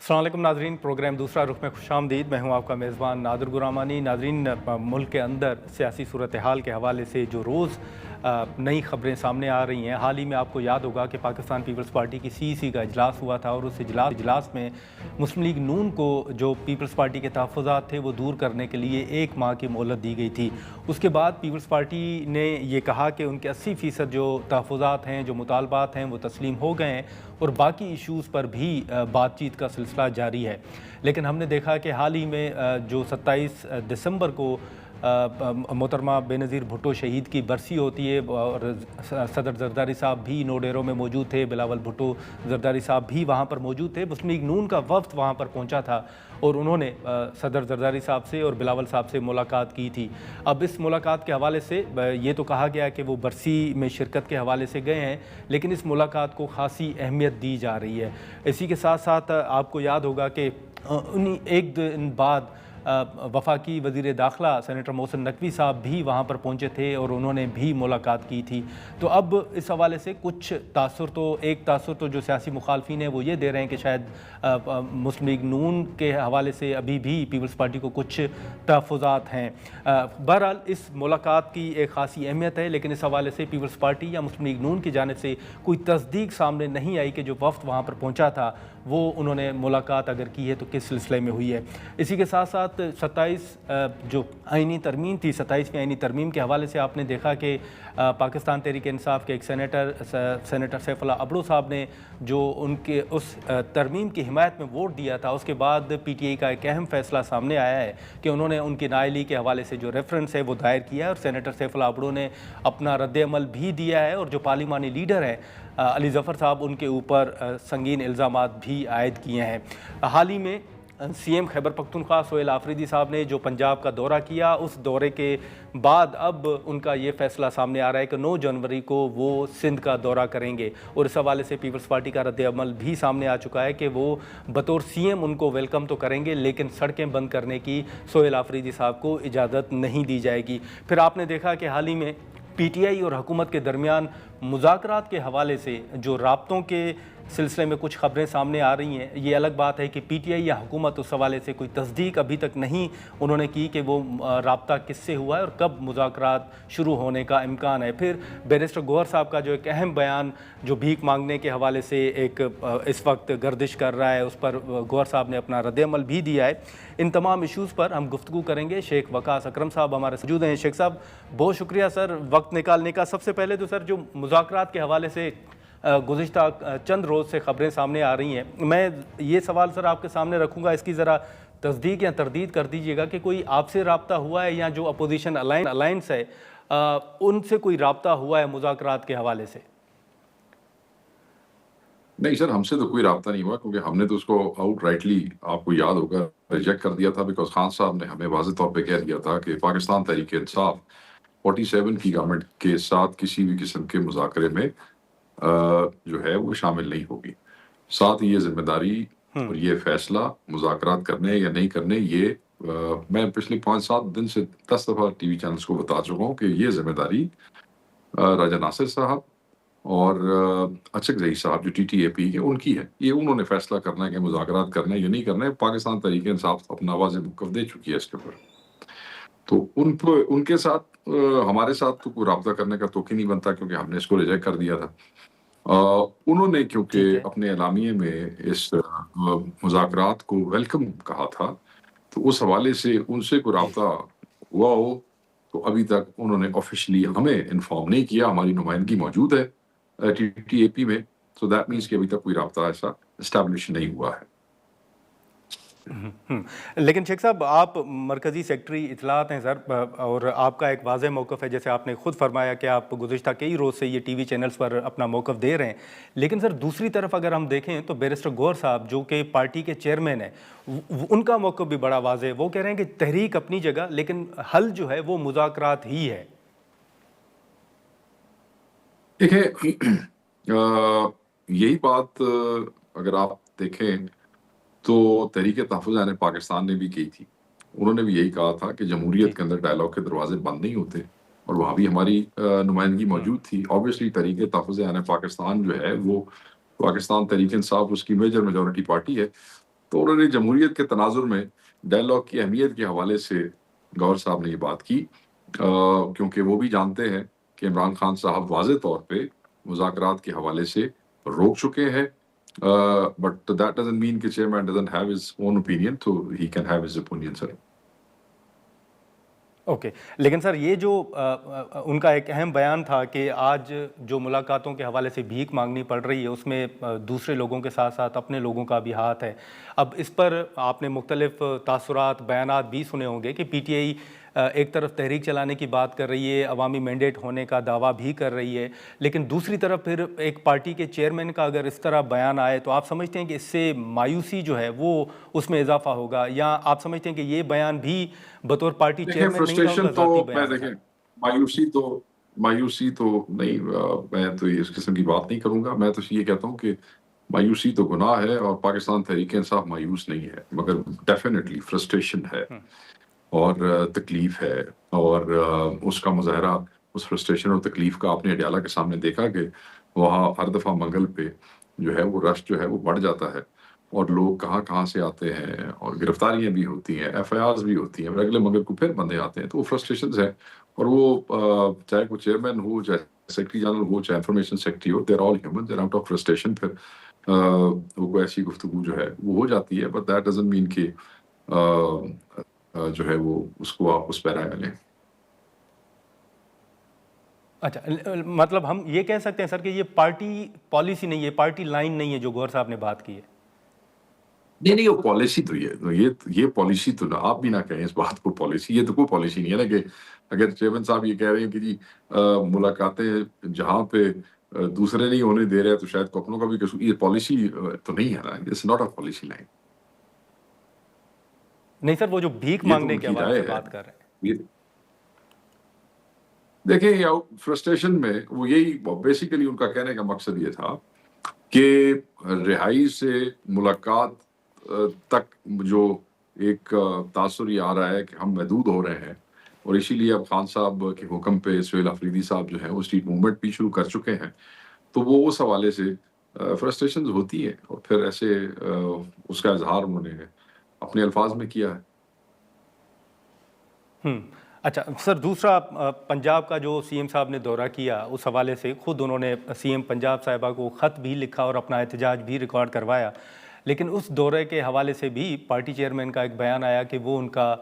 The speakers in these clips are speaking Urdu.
السلام علیکم ناظرین، پروگرام دوسرا رخ میں خوش آمدید۔ میں ہوں آپ کا میزبان نادر غرامانی۔ ناظرین، ملک کے اندر سیاسی صورتحال کے حوالے سے جو روز نئی خبریں سامنے آ رہی ہیں، حال ہی میں آپ کو یاد ہوگا کہ پاکستان پیپلز پارٹی کی CEC کا اجلاس ہوا تھا، اور اس اجلاس میں مسلم لیگ نون کو جو پیپلز پارٹی کے تحفظات تھے وہ دور کرنے کے لیے 1 ماہ کی مہلت دی گئی تھی۔ اس کے بعد پیپلز پارٹی نے یہ کہا کہ ان کے 80% جو تحفظات ہیں، جو مطالبات ہیں، وہ تسلیم ہو گئے ہیں، اور باقی ایشوز پر بھی بات چیت کا سلسلہ جاری ہے۔ لیکن ہم نے دیکھا کہ حال ہی میں جو 27 دسمبر کو محترمہ بے نظیر بھٹو شہید کی برسی ہوتی ہے، اور صدر زرداری صاحب بھی نوڈیرو میں موجود تھے، بلاول بھٹو زرداری صاحب بھی وہاں پر موجود تھے۔ مسلم لیگ نون کا وفد وہاں پر پہنچا تھا، اور انہوں نے صدر زرداری صاحب سے اور بلاول صاحب سے ملاقات کی تھی۔ اب اس ملاقات کے حوالے سے یہ تو کہا گیا کہ وہ برسی میں شرکت کے حوالے سے گئے ہیں، لیکن اس ملاقات کو خاصی اہمیت دی جا رہی ہے۔ اسی کے ساتھ ساتھ آپ کو یاد ہوگا کہ ایک دن بعد وفاقی وزیر داخلہ سینیٹر محسن نقوی صاحب بھی وہاں پر پہنچے تھے، اور انہوں نے بھی ملاقات کی تھی۔ تو اب اس حوالے سے کچھ ایک تاثر تو جو سیاسی مخالفین ہیں وہ یہ دے رہے ہیں کہ شاید مسلم لیگ نون کے حوالے سے ابھی بھی پیپلز پارٹی کو کچھ تحفظات ہیں۔ بہرحال اس ملاقات کی ایک خاصی اہمیت ہے، لیکن اس حوالے سے پیپلز پارٹی یا مسلم لیگ نون کی جانب سے کوئی تصدیق سامنے نہیں آئی کہ جو وفد وہاں پر پہنچا تھا وہ انہوں نے ملاقات اگر کی ہے تو کس سلسلے میں ہوئی ہے۔ اسی کے ساتھ ساتھ 27 جو آئینی ترمیم تھی، 27ویں آئینی ترمیم کے حوالے سے آپ نے دیکھا کہ پاکستان تحریک انصاف کے ایک سینیٹر سیف اللہ ابڑو صاحب نے جو ان کے اس ترمیم کی حمایت میں ووٹ دیا تھا، اس کے بعد PTI کا ایک اہم فیصلہ سامنے آیا ہے کہ انہوں نے ان کی نااہلی کے حوالے سے جو ریفرنس ہے وہ دائر کیا ہے، اور سینیٹر سیف اللہ ابڑو نے اپنا رد عمل بھی دیا ہے، اور جو پارلیمانی لیڈر ہیں علی ظفر صاحب، ان کے اوپر سنگین الزامات بھی عائد کیے ہیں۔ حال ہی میں CM خیبر پختونخوا سہیل آفریدی صاحب نے جو پنجاب کا دورہ کیا، اس دورے کے بعد اب ان کا یہ فیصلہ سامنے آ رہا ہے کہ 9 جنوری کو وہ سندھ کا دورہ کریں گے، اور اس حوالے سے پیپلز پارٹی کا رد عمل بھی سامنے آ چکا ہے کہ وہ بطور CM ان کو ویلکم تو کریں گے، لیکن سڑکیں بند کرنے کی سہیل آفریدی صاحب کو اجازت نہیں دی جائے گی۔ پھر آپ نے دیکھا کہ حال ہی میں PTI اور حکومت کے درمیان مذاکرات کے حوالے سے جو رابطوں کے سلسلے میں کچھ خبریں سامنے آ رہی ہیں۔ یہ الگ بات ہے کہ PTI یا حکومت اس حوالے سے کوئی تصدیق ابھی تک نہیں انہوں نے کی کہ وہ رابطہ کس سے ہوا ہے اور کب مذاکرات شروع ہونے کا امکان ہے۔ پھر بیرسٹر گوہر صاحب کا جو ایک اہم بیان جو بھیک مانگنے کے حوالے سے ایک اس وقت گردش کر رہا ہے، اس پر گوہر صاحب نے اپنا رد عمل بھی دیا ہے۔ ان تمام ایشوز پر ہم گفتگو کریں گے۔ شیخ وقاص اکرم صاحب ہمارے موجود ہیں۔ شیخ صاحب بہت شکریہ سر وقت نکالنے کا۔ سب سے پہلے تو سر جو مذاکرات کے حوالے سے گزشتہ چند روز سے خبریں سامنے آ رہی ہیں، میں یہ سوال سر آپ کے سامنے رکھوں گا، اس کی ذرا تصدیق یا تردید کر دیجیے گا کہ کوئی آپ سے رابطہ ہوا ہے یا جو اپوزیشن الائنس ہے ان سے کوئی رابطہ ہوا ہے مذاکرات کے حوالے سے؟ نہیں سر، ہم سے تو کوئی رابطہ نہیں ہوا، کیونکہ ہم نے تو اس کو آؤٹ رائٹلی، آپ کو یاد ہوگا، ریجیکٹ کر دیا تھا، بیکاز خان صاحب نے ہمیں واضح طور پہ کہہ دیا تھا کہ پاکستان تحریک انصاف 47 کی گورنمنٹ کے ساتھ کسی بھی قسم کے مذاکرے میں جو ہے وہ شامل نہیں ہوگی۔ ساتھ ہی یہ ذمہ داری اور یہ فیصلہ مذاکرات کرنے یا نہیں کرنے، یہ میں پچھلے 5-7 دن سے 10 دفعہ ٹی وی چینلز کو بتا چکا ہوں کہ یہ ذمہ داری راجہ ناصر صاحب اور اچک زئی صاحب جو TTAP کے ان کی ہے۔ یہ انہوں نے فیصلہ کرنا ہے کہ مذاکرات کرنا ہے یا نہیں کرنا ہے۔ پاکستان تحریک انصاف اپنا واضح موقف دے چکی ہے اس کے اوپر، تو ان کے ساتھ ہمارے ساتھ تو کوئی رابطہ کرنے کا توقع نہیں بنتا، کیونکہ ہم نے اس کو ریجیکٹ کر دیا تھا۔ انہوں نے کیونکہ اپنے اعلامیے میں اس مذاکرات کو ویلکم کہا تھا، تو اس حوالے سے ان سے کوئی رابطہ ہوا ہو تو ابھی تک انہوں نے آفیشلی ہمیں انفارم نہیں کیا۔ ہماری نمائندگی موجود ہے TTAP میں، تو دیٹ مینس کہ ابھی تک کوئی رابطہ ایسا اسٹیبلش نہیں ہوا ہے۔ لیکن شیخ صاحب آپ مرکزی سیکرٹری اطلاعات ہیں سر، اور آپ کا ایک واضح موقف ہے، جیسے آپ نے خود فرمایا کہ آپ گزشتہ کئی روز سے یہ ٹی وی چینلز پر اپنا موقف دے رہے ہیں۔ لیکن سر دوسری طرف اگر ہم دیکھیں تو بیرسٹر گوہر صاحب جو کہ پارٹی کے چیئرمین ہیں، ان کا موقف بھی بڑا واضح ہے۔ وہ کہہ رہے ہیں کہ تحریک اپنی جگہ، لیکن حل جو ہے وہ مذاکرات ہی ہے۔ دیکھیں، یہی بات اگر آپ دیکھیں تو تحریک تحفظ پاکستان نے بھی کی تھی۔ انہوں نے بھی یہی کہا تھا کہ جمہوریت کے اندر ڈائلاگ کے دروازے بند نہیں ہوتے، اور وہاں بھی ہماری نمائندگی موجود تھی۔ آبویسلی تحریک تحفظ پاکستان جو ہے وہ پاکستان تحریک انصاف اس کی میجورٹی پارٹی ہے، تو انہوں نے جمہوریت کے تناظر میں ڈائلاگ کی اہمیت کے حوالے سے گور صاحب نے یہ بات کی، کیونکہ وہ بھی جانتے ہیں کہ عمران خان صاحب واضح طور پہ مذاکرات کے حوالے سے روک چکے ہیں، بٹ دیٹ ڈزنٹ مین کہ chairman doesn't have his own opinion, تو he can have his opinion sir. Okay, لیکن سر یہ جو ان کا ایک اہم بیان تھا کہ آج جو ملاقاتوں کے حوالے سے بھیک مانگنی پڑ رہی ہے اس میں دوسرے لوگوں کے ساتھ ساتھ اپنے لوگوں کا بھی ہاتھ ہے۔ اب اس پر آپ نے مختلف تاثرات بیانات بھی سنے ہوں گے کہ پی ٹی آئی ایک طرف تحریک چلانے کی بات کر رہی ہے، عوامی مینڈیٹ ہونے کا دعویٰ بھی کر رہی ہے، لیکن دوسری طرف پھر ایک پارٹی کے چیئرمین کا اگر اس طرح بیان آئے تو آپ سمجھتے ہیں کہ اس سے مایوسی جو ہے وہ اس میں اضافہ ہوگا، یا آپ سمجھتے ہیں کہ یہ بیان بھی بطور پارٹی دیکھیں چیئرمین نہیں تھا، ان کا فرسٹریشن تو ذاتی میں بیان تھا؟ دیکھیں مایوسی تو نہیں، میں تو اس قسم کی بات نہیں کروں گا، میں تو یہ کہتا ہوں کہ مایوسی تو گناہ ہے، اور پاکستان تحریک انصاف مایوس نہیں ہے، مگر ڈیفینیٹلی فرسٹریشن ہے اور تکلیف ہے، اور اس کا مظاہرہ اس فرسٹریشن اور تکلیف کا آپ نے اڈیالہ کے سامنے دیکھا کہ وہاں ہر دفعہ منگل پہ جو ہے وہ رش جو ہے وہ بڑھ جاتا ہے، اور لوگ کہاں کہاں سے آتے ہیں، اور گرفتاریاں بھی ہوتی ہیں، ایف آئی آرز بھی ہوتی ہیں، اگلے منگل کو پھر بندے آتے ہیں، تو وہ فرسٹریشنز ہیں، اور وہ چاہے کوئی چیئرمین ہو، چاہے سیکرٹری جنرل ہو، چاہے information secretary who, there all human, there out of frustration پھر وہ کوئی ایسی گفتگو جو ہے وہ ہو جاتی ہے، بٹ دیٹ ڈزنٹ مین کہ جو ہے وہ اس کو آپ اس پیرا میں لیں۔ اچھا، مطلب ہم یہ کہہ سکتے ہیں سر کہ یہ پارٹی پالیسی نہیں ہے، پارٹی لائن نہیں ہے جو گور صاحب نے بات کی ہے؟ نہیں وہ پالیسی تو یہ پالیسی تو نہ، آپ بھی نہ کہیں اس بات کو پالیسی، یہ تو کوئی پالیسی نہیں ہے نا، کہ اگر چیئرمین صاحب یہ کہہ رہے ہیں کہ جی ملاقاتیں جہاں پہ دوسرے نہیں ہونے دے رہے تو شاید کو اپنوں کا بھی قصور، یہ پالیسی تو نہیں ہے نا، it's not a policy line. نہیں سر، وہ جو بھیک یہ تو مانگنے ان کے کی حوالے رائے سے ہے۔ بات کر رہے ہیں۔ یہ دیکھیں فرسٹریشن میں وہ یہی بیسیکلی ان کا کہنے کا مقصد یہ تھا کہ رہائی سے ملاقات تک جو ایک تاثر یہ آ رہا ہے کہ ہم محدود ہو رہے ہیں، اور اسی لیے اب خان صاحب کے حکم پہ سہیل آفریدی صاحب جو ہیں وہ اسٹریٹ موومنٹ بھی شروع کر چکے ہیں، تو وہ اس حوالے سے فرسٹریشنز ہوتی ہیں، اور پھر ایسے اس کا اظہار انہوں نے اپنے الفاظ میں کیا ہے۔ اچھا سر، دوسرا پنجاب کا جو سی ایم صاحب نے دورہ کیا اس حوالے سے خود انہوں نے سی ایم پنجاب صاحبہ کو خط بھی لکھا اور اپنا احتجاج بھی ریکارڈ کروایا، لیکن اس دورے کے حوالے سے بھی پارٹی چیئرمین کا ایک بیان آیا کہ وہ ان کا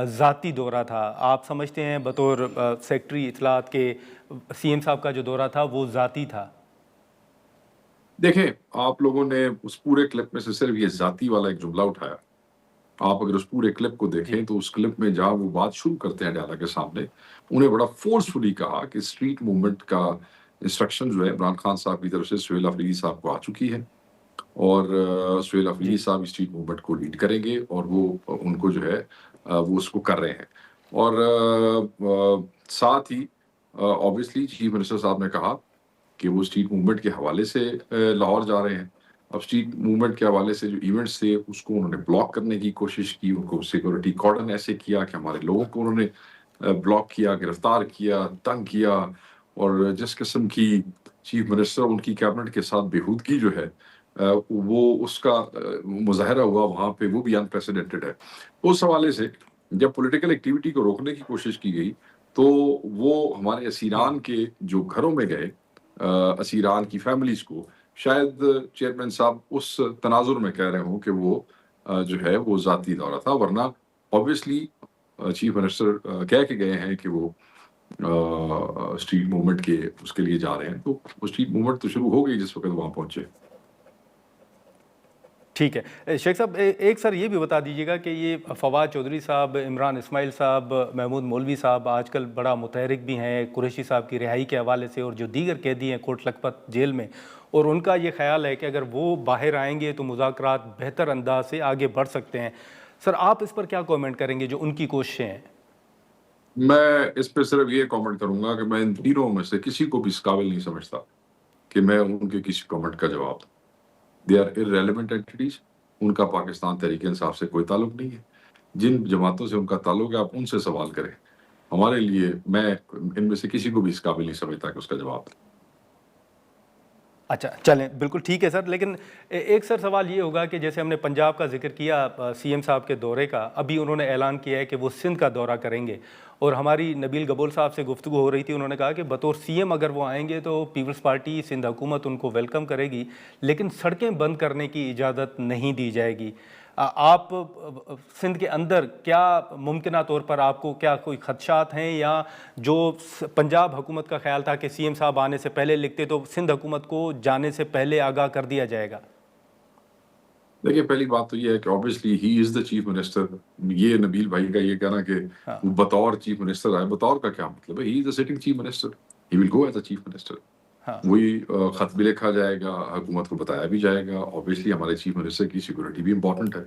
ذاتی دورہ تھا۔ آپ سمجھتے ہیں بطور سیکرٹری اطلاعات کے سی ایم صاحب کا جو دورہ تھا وہ ذاتی تھا؟ دیکھیں آپ لوگوں نے اس پورے کلپ میں سے صرف یہ ذاتی والا ایک جملہ اٹھایا، آپ اگر اس پورے کلپ کو دیکھیں تو اس کلپ میں جہاں وہ بات شروع کرتے ہیں ڈیالہ کے سامنے، انہیں بڑا فورسفلی کہا کہ اسٹریٹ موومنٹ کا انسٹرکشن جو ہے عمران خان صاحب کی طرف سے سہیل آفریدی صاحب کو آ چکی ہے، اور سہیل آفریدی صاحب اسٹریٹ موومنٹ کو لیڈ کریں گے، اور وہ ان کو جو ہے وہ اس کو کر رہے ہیں، اور ساتھ ہی آبویسلی چیف منسٹر صاحب نے کہا کہ وہ اسٹریٹ موومنٹ کے حوالے سے لاہور جا رہے ہیں۔ اب اسٹریٹ موومنٹ کے حوالے سے جو ایونٹس تھے اس کو انہوں نے بلاک کرنے کی کوشش کی، ان کو سیکورٹی کارڈن ایسے کیا کہ ہمارے لوگوں کو انہوں نے بلاک کیا، گرفتار کیا، تنگ کیا، اور جس قسم کی چیف منسٹر ان کی کیبنٹ کے ساتھ بےہودگی جو ہے وہ اس کا مظاہرہ ہوا وہاں پہ، وہ بھی انپریسیڈنٹڈ ہے۔ اس حوالے سے جب پولیٹیکل ایکٹیویٹی کو روکنے کی کوشش کی گئی تو وہ ہمارے اسیران کے جو گھروں میں گئے، اسیران کی فیملیز کو، شاید چیئرمین صاحب اس تناظر میں کہہ رہے ہوں کہ وہ جو ہے وہ ذاتی دورہ تھا، ورنہ آبویسلی چیف منسٹر کہہ کے گئے ہیں کہ وہ اسٹریٹ موومنٹ کے اس کے لیے جا رہے ہیں، تو وہ اسٹریٹ موومنٹ تو شروع ہو گئی جس وقت وہاں پہنچے۔ ٹھیک ہے شیخ صاحب، ایک سر یہ بھی بتا دیجیے گا کہ یہ فواد چودھری صاحب، عمران اسماعیل صاحب، محمود مولوی صاحب آج کل بڑا متحرک بھی ہیں قریشی صاحب کی رہائی کے حوالے سے، اور جو دیگر قیدی ہیں کوٹ لکھپت جیل میں، اور ان کا یہ خیال ہے کہ اگر وہ باہر آئیں گے تو مذاکرات بہتر انداز سے آگے بڑھ سکتے ہیں۔ سر آپ اس پر کیا کومنٹ کریں گے جو ان کی کوششیں ہیں؟ میں اس پہ صرف یہ کامنٹ کروں گا کہ میں ان تینوں میں سے کسی کو بھی اس قابل نہیں سمجھتا کہ میں ان کے کسی کامنٹ کا جواب دوں۔ دے آر irrelevant entities، ان کا پاکستان تحریک انصاف سے کوئی تعلق نہیں ہے، جن جماعتوں سے ان کا تعلق ہے آپ ان سے سوال کریں، ہمارے لیے میں ان میں سے کسی کو بھی اس قابل نہیں سمجھتا کہ اس کا جواب دیں۔ اچھا چلیں بالکل ٹھیک ہے سر، لیکن ایک سر سوال یہ ہوگا کہ جیسے ہم نے پنجاب کا ذکر کیا سی ایم صاحب کے دورے کا، ابھی انہوں نے اعلان کیا ہے کہ وہ سندھ کا دورہ کریں گے، اور ہماری نبیل گبول صاحب سے گفتگو ہو رہی تھی، انہوں نے کہا کہ بطور سی ایم اگر وہ آئیں گے تو پیپلز پارٹی سندھ حکومت ان کو ویلکم کرے گی، لیکن سڑکیں بند کرنے کی اجازت نہیں دی جائے گی۔ آپ سندھ کے اندر کیا ممکنہ طور پر آپ کو کیا کوئی خدشات ہیں، یا جو پنجاب حکومت کا خیال تھا کہ سی ایم صاحب آنے سے پہلے لکھتے تو سندھ حکومت کو جانے سے پہلے آگاہ کر دیا جائے گا؟ دیکھیے پہلی بات تو یہ ہے کہ obviously he is the chief minister. یہ نبیل بھائی کا یہ کہنا کہ وہ بطور چیف منسٹر آئے، بطور کا کیا مطلب ہے؟ He is the sitting chief minister, he will go as a chief minister. وہی خط بھی لکھا جائے گا، حکومت کو بتایا بھی جائے گا. obviously ہمارے چیف منسٹر کی سیکورٹی بھی امپورٹنٹ ہے،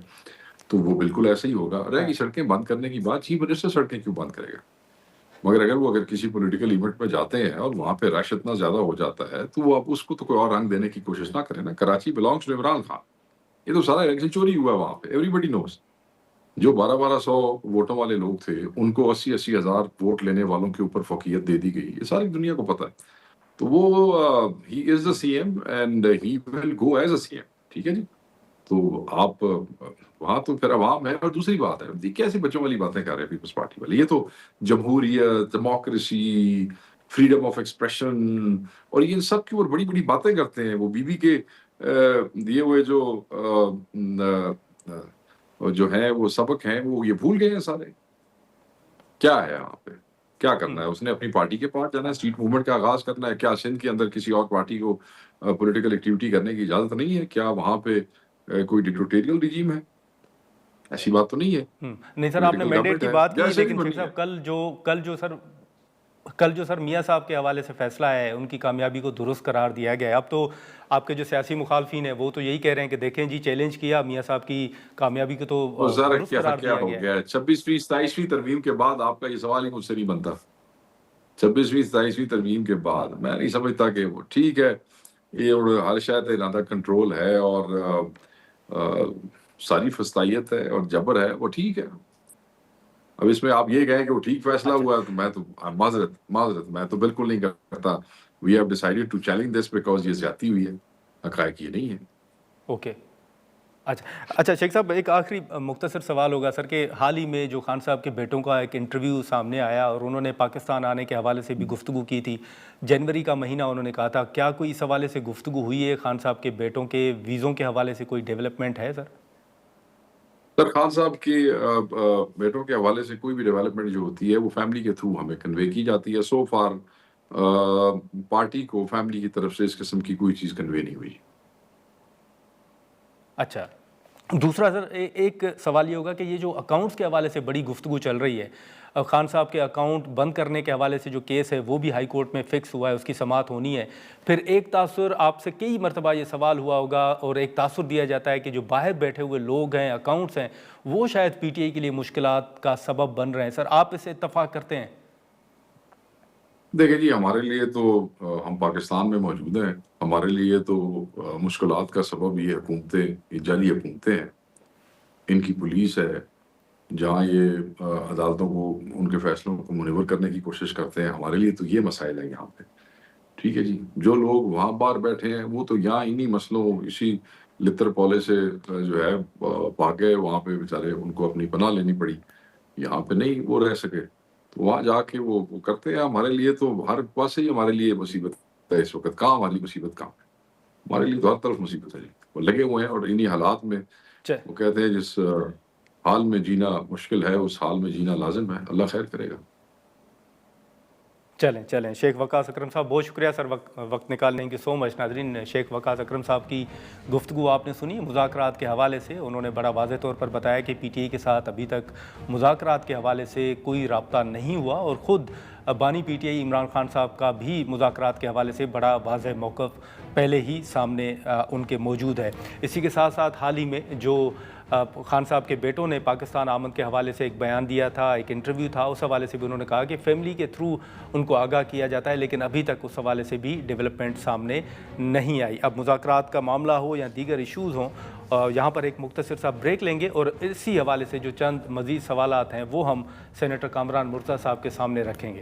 تو وہ بالکل ایسا ہی ہوگا. رہے گی سڑکیں بند کرنے کی بات، چیف منسٹر سڑکیں کیوں بند کرے گا؟ مگر اگر کسی پولیٹیکل ایونٹ میں جاتے ہیں اور وہاں پہ رش اتنا زیادہ ہو جاتا ہے تو وہ آپ اس کو تو کوئی اور رنگ دینے کی کوشش نہ کریں نا. Karachi belongs to Imran Khan. یہ تو سارا الیکشن چوری ہوا ہے وہاں پہ، ایوری بڈی نوز. جو 1200 ووٹوں والے لوگ تھے ان کو 80 ہزار ووٹ لینے والوں کے اوپر فوقیت دے دی گئی، یہ ساری دنیا کو پتہ ہے. تو وہ he is the C M and he will go as a C M. ٹھیک ہے جی. تو آپ وہاں تو پھر عوام ہے. اور دوسری بات ہے، کیسے بچوں والی باتیں کر رہے ہیں پیپلز پارٹی والے؟ یہ تو جمہوریت، ڈیموکریسی، فریڈم آف ایکسپریشن اور یہ سب کی اوپر بڑی بڑی باتیں کرتے ہیں. وہ بی بی کے دیے ہوئے جو ہیں وہ سبق ہیں وہ یہ بھول گئے ہیں سارے. کیا ہے وہاں پہ کیا کرنا ہے؟ اس نے اپنی پارٹی کے پاس جانا ہے، اسٹریٹ موومنٹ کا آغاز کرنا ہے. کیا سندھ کے اندر کسی اور پارٹی کو پولیٹیکل ایکٹیویٹی کرنے کی اجازت نہیں ہے؟ کیا وہاں پہ کوئی ڈکٹیٹوریل رجیم ہے؟ ایسی بات تو نہیں ہے. نہیں سر، آپ نے مینڈیٹ کی بات کی، لیکن شیخ صاحب کل جو سر میاں صاحب کے حوالے سے فیصلہ ہے، ان کی کامیابی کو درست قرار دیا گیا ہے. اب تو آپ کے جو سیاسی مخالفین ہیں وہ تو یہی کہہ رہے ہیں کہ دیکھیں جی چیلنج کیا میاں صاحب کی کامیابی کو تو درست قرار دیا گیا ہے. 26ویں 27ویں ترمیم کے بعد آپ کا یہ سوال ہی مجھ سے نہیں بنتا. 26ویں 27ویں ترمیم کے بعد میں نہیں سمجھتا کہ وہ ٹھیک ہے. یہ ہر شاید ارادہ کنٹرول ہے اور ساری فسطائیت ہے اور جبر ہے، وہ ٹھیک ہے. اب اس میں آپ یہ کہیں کہ وہ ٹھیک فیصلہ ہوا ہے تو میں تو معذرت میں تو بالکل نہیں کرتا. We have decided to challenge this because یہ زیادتی ہوئی ہے، حقائق یہ نہیں ہے. اوکے اچھا شیخ صاحب، ایک آخری مختصر سوال ہوگا سر کہ حال ہی میں جو خان صاحب کے بیٹوں کا ایک انٹرویو سامنے آیا اور انہوں نے پاکستان آنے کے حوالے سے بھی گفتگو کی تھی. جنوری کا مہینہ انہوں نے کہا تھا، کیا کوئی اس حوالے سے گفتگو ہوئی ہے خان صاحب کے بیٹوں کے ویزوں کے حوالے سے؟ کوئی ڈیولپمنٹ ہے سر؟ سر خان صاحب کے بیٹوں کے حوالے سے کوئی بھی ڈیولپمنٹ جو ہوتی ہے وہ فیملی کے تھرو ہمیں کنوے کی جاتی ہے. سو فار پارٹی کو فیملی کی طرف سے اس قسم کی کوئی چیز کنوے نہیں ہوئی. اچھا دوسرا سر ایک سوال یہ ہوگا کہ یہ جو اکاؤنٹس کے حوالے سے بڑی گفتگو چل رہی ہے، خان صاحب کے اکاؤنٹ بند کرنے کے حوالے سے جو کیس ہے وہ بھی ہائی کورٹ میں فکس ہوا ہے، اس کی سماعت ہونی ہے. پھر ایک تاثر آپ سے کئی مرتبہ یہ سوال ہوا ہوگا اور ایک تاثر دیا جاتا ہے کہ جو باہر بیٹھے ہوئے لوگ ہیں، اکاؤنٹس ہیں، وہ شاید پی ٹی آئی کے لیے مشکلات کا سبب بن رہے ہیں. سر آپ اس سے اتفاق کرتے ہیں؟ دیکھیں جی، ہمارے لیے تو ہم پاکستان میں موجود ہیں، ہمارے لیے تو مشکلات کا سبب یہ حکومتیں، یہ جعلی حکومتیں ہیں. ان کی پولیس ہے جہاں یہ عدالتوں کو ان کے فیصلوں کو منور کرنے کی کوشش کرتے ہیں. ہمارے لیے تو یہ مسائل ہے یہاں پہ. ٹھیک ہے جی. جو لوگ وہاں باہر بیٹھے ہیں وہ تو یہاں انہی مسئلوں، اسی لتر پولے سے جو ہے بھاگے، وہاں پہ بیچارے ان کو اپنی پناہ لینی پڑی. یہاں پہ نہیں وہ رہ سکے تو وہاں جا کے وہ کرتے ہیں. ہمارے لیے تو ہر پاس ہی ہمارے لیے مصیبت ہے اس وقت. کہاں ہماری مصیبت کہاں ہے؟ ہمارے لیے تو ہر طرف مصیبت ہے جی. وہ لگے ہوئے ہیں اور انہی حالات میں وہ کہتے ہیں جس حال میں جینا مشکل ہے اس حال میں جینا لازم ہے. اللہ خیر کرے گا. چلیں شیخ وقاص اکرم صاحب، بہت شکریہ سر وقت نکالنے کی. سو مچ. ناظرین، شیخ وقاص اکرم صاحب کی گفتگو آپ نے سنی مذاکرات کے حوالے سے. انہوں نے بڑا واضح طور پر بتایا کہ پی ٹی آئی کے ساتھ ابھی تک مذاکرات کے حوالے سے کوئی رابطہ نہیں ہوا، اور خود بانی P T I Imran Khan صاحب کا بھی مذاکرات کے حوالے سے بڑا واضح موقف پہلے ہی سامنے ان کے موجود ہے. اسی کے ساتھ ساتھ حال ہی میں جو خان صاحب کے بیٹوں نے پاکستان آمد کے حوالے سے ایک بیان دیا تھا، ایک انٹرویو تھا، اس حوالے سے بھی انہوں نے کہا کہ فیملی کے تھرو ان کو آگاہ کیا جاتا ہے، لیکن ابھی تک اس حوالے سے بھی ڈیولپمنٹ سامنے نہیں آئی. اب مذاکرات کا معاملہ ہو یا دیگر ایشوز ہوں، یہاں پر ایک مختصر سا بریک لیں گے اور اسی حوالے سے جو چند مزید سوالات ہیں وہ ہم سینیٹر کامران مرتضیٰ صاحب کے سامنے رکھیں گے.